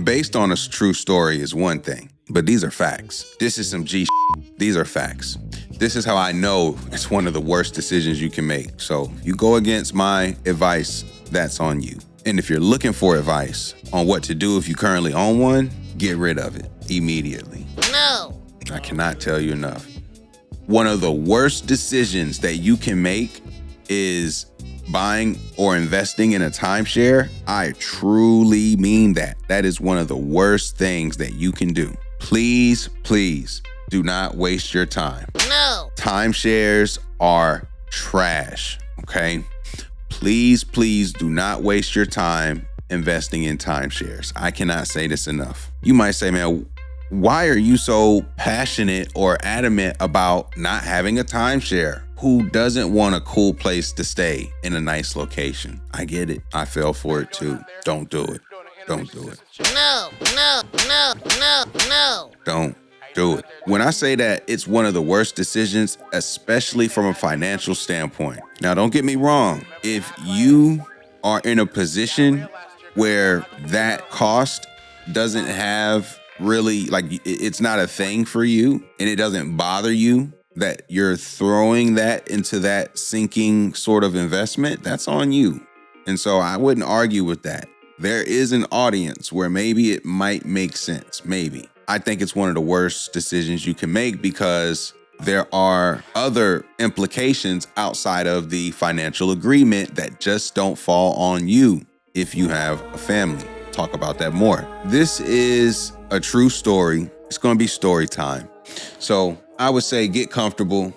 Based on a true story is one thing, but these are facts. This is some G shit. These are facts. This is how I know it's one of the worst decisions you can make. So if you go against my advice, that's on you. And if you're looking for advice on what to do if you currently own one, get rid of it immediately. No. I cannot tell you enough. One of the worst decisions that you can make is buying or investing in a timeshare. I truly mean that. That is one of the worst things that you can do. Please, please do not waste your time. No. Timeshares are trash, okay? Please, please do not waste your time investing in timeshares. I cannot say this enough. You might say, man, why are you so passionate or adamant about not having a timeshare? Who doesn't want a cool place to stay in a nice location? I get it. I fell for it too. Don't do it. Don't do it. No. Don't do it. When I say that it's one of the worst decisions, especially from a financial standpoint. Now, don't get me wrong. If you are in a position where that cost doesn't have really, like, it's not a thing for you and it doesn't bother you that you're throwing that into that sinking sort of investment, that's on you. And so I wouldn't argue with that. There is an audience where maybe it might make sense, maybe. I think it's one of the worst decisions you can make because there are other implications outside of the financial agreement that just don't fall on you if you have a family. Talk about that more. This is a true story. It's going to be story time. So I would say get comfortable.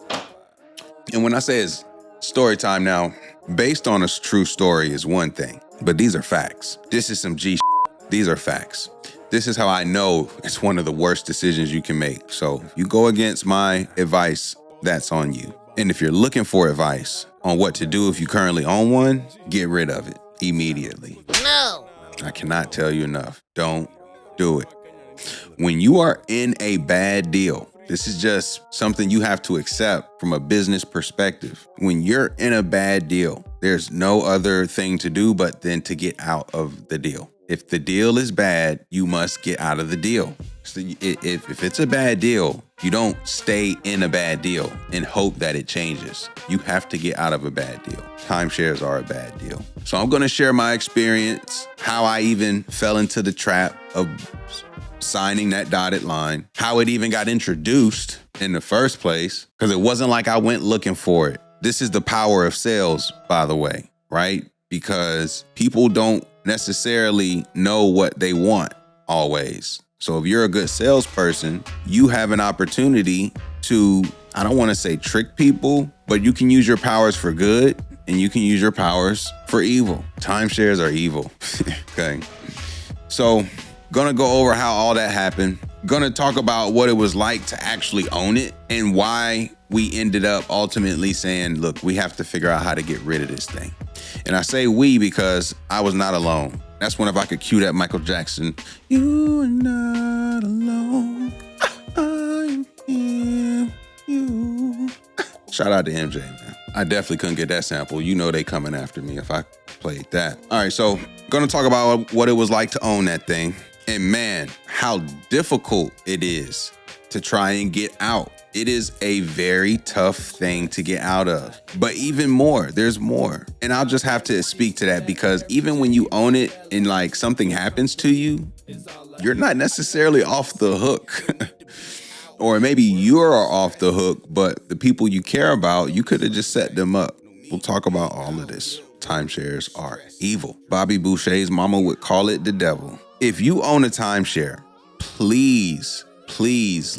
And when I say it's story time now, based on a true story is one thing, but these are facts. This is some G shit. These are facts. This is how I know it's one of the worst decisions you can make. So if you go against my advice, that's on you. And if you're looking for advice on what to do if you currently own one, get rid of it immediately. No. I cannot tell you enough. Don't do it. When you are in a bad deal, this is just something you have to accept from a business perspective. When you're in a bad deal, there's no other thing to do but then to get out of the deal. If the deal is bad, you must get out of the deal. So if it's a bad deal, you don't stay in a bad deal and hope that it changes. You have to get out of a bad deal. Timeshares are a bad deal. So I'm going to share my experience, how I even fell into the trap of signing that dotted line, how it even got introduced in the first place, because it wasn't like I went looking for it. This is the power of sales, by the way, right? Because people don't necessarily know what they want always. So if you're a good salesperson, you have an opportunity to, I don't want to say trick people, but you can use your powers for good and you can use your powers for evil. Timeshares are evil. Okay. So gonna go over how all that happened. Gonna talk about what it was like to actually own it and why we ended up ultimately saying, look, we have to figure out how to get rid of this thing. And I say we because I was not alone. That's when if I could cue that Michael Jackson, you are not alone, I'm here, you. Shout out to MJ, man. I definitely couldn't get that sample. You know they coming after me if I played that. All right, so gonna talk about what it was like to own that thing. And man, how difficult it is to try and get out. It is a very tough thing to get out of. But even more, there's more. And I'll just have to speak to that because even when you own it and like something happens to you, you're not necessarily off the hook. Or maybe you're off the hook, but the people you care about, you could have just set them up. We'll talk about all of this. Timeshares are evil. Bobby Boucher's mama would call it the devil. If you own a timeshare, please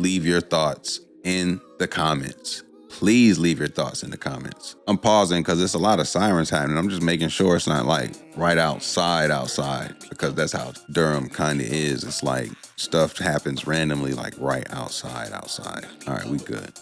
leave your thoughts in the comments. Please leave your thoughts in the comments. I'm pausing because there's a lot of sirens happening. I'm just making sure it's not like right outside, because that's how Durham kind of is. It's like stuff happens randomly, like right outside. All right, we good.